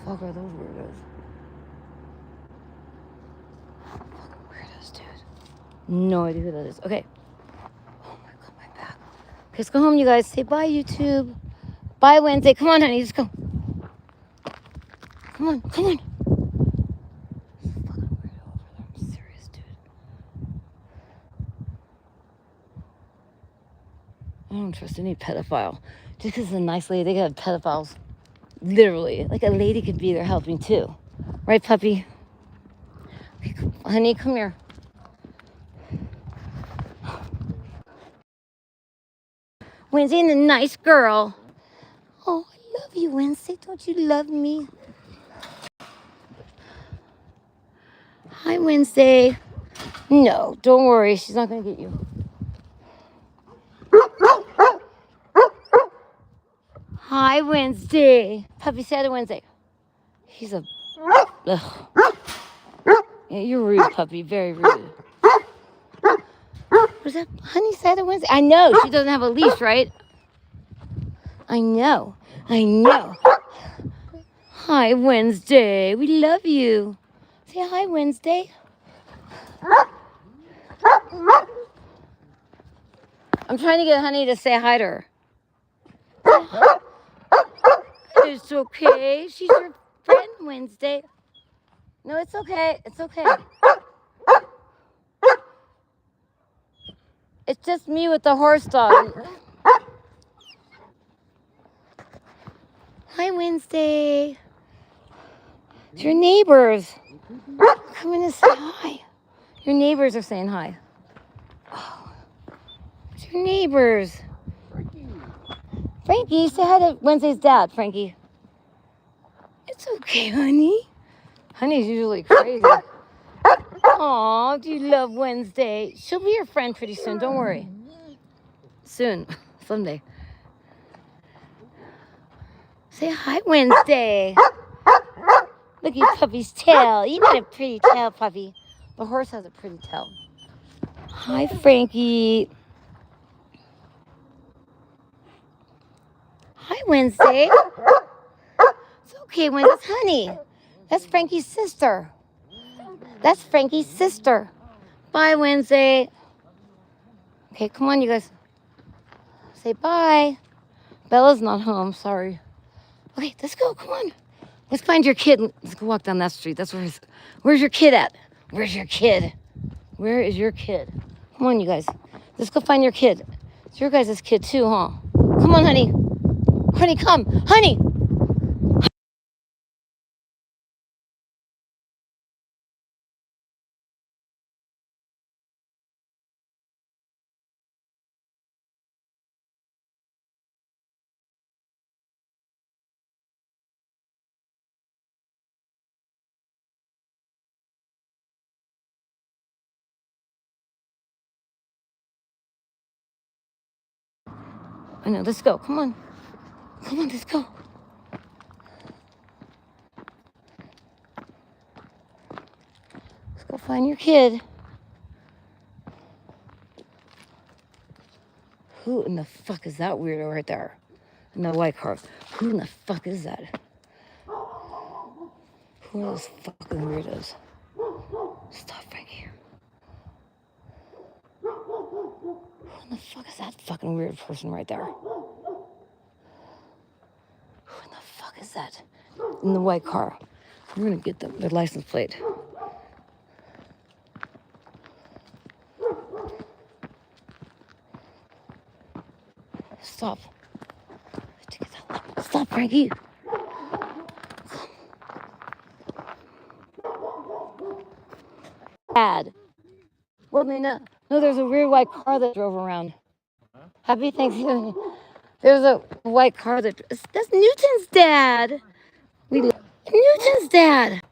fuck are those weirdos? Fucking weirdos, dude. No idea who that is. Okay. Oh my god, my back. Okay, let's go home, you guys. Say bye, YouTube. Bye, Wednesday. Come on, honey. Let's go. Come on, come on. Fucking weirdo over there. I'm serious, dude. I don't trust any pedophile. Just because it's a nice lady, they got pedophiles. Literally. Like a lady could be there helping too. Right, puppy? Okay, honey, come here. Wednesday, the nice girl. Oh, I love you, Wednesday. Don't you love me? Hi, Wednesday. No, don't worry. She's not going to get you. Hi, Wednesday. Puppy said Wednesday. He's a... Ugh. Yeah, you're rude, puppy. Very rude. Was that Honey said Wednesday? I know. She doesn't have a leash, right? I know. I know. Hi, Wednesday. We love you. Say hi, Wednesday. I'm trying to get Honey to say hi to her. It's okay. She's your friend, Wednesday. No, it's okay. It's okay. It's just me with the horse dog. Hi, Wednesday. It's your neighbors. Come in and say hi. Your neighbors are saying hi. Oh, it's your neighbors. Frankie, say hi to Wednesday's dad, Frankie. It's okay, honey. Honey's usually crazy. Aw, do you love Wednesday? She'll be your friend pretty soon, don't worry. Soon, someday. Say hi, Wednesday. Look at your puppy's tail. You got a pretty tail, puppy. The horse has a pretty tail. Hi, Frankie. Hi, Wednesday. It's okay, Wednesday. That's Honey. That's Frankie's sister. That's Frankie's sister. Bye, Wednesday. Okay, come on, you guys. Say bye. Bella's not home. Sorry. Okay, let's go. Come on. Let's find your kid. Let's go walk down that street. That's where where's your kid at? Where's your kid? Where is your kid? Come on, you guys. Let's go find your kid. It's your guys' kid too, huh? Come on, honey. Honey, come. Honey. I know. Let's go. Come on. Come on, let's go. Let's go find your kid. Who in the fuck is that weirdo right there? In the white car. Who in the fuck is that? Who are those fucking weirdos? Stop, Frankie. Who in the fuck is that fucking weird person right there? Who in the fuck is that? In the white car. We're gonna get their license plate. Stop. Stop, Frankie. Dad. Well, no, there's a weird white car that drove around. Happy Thanksgiving. There's a white car that's Newton's dad. Newton's dad.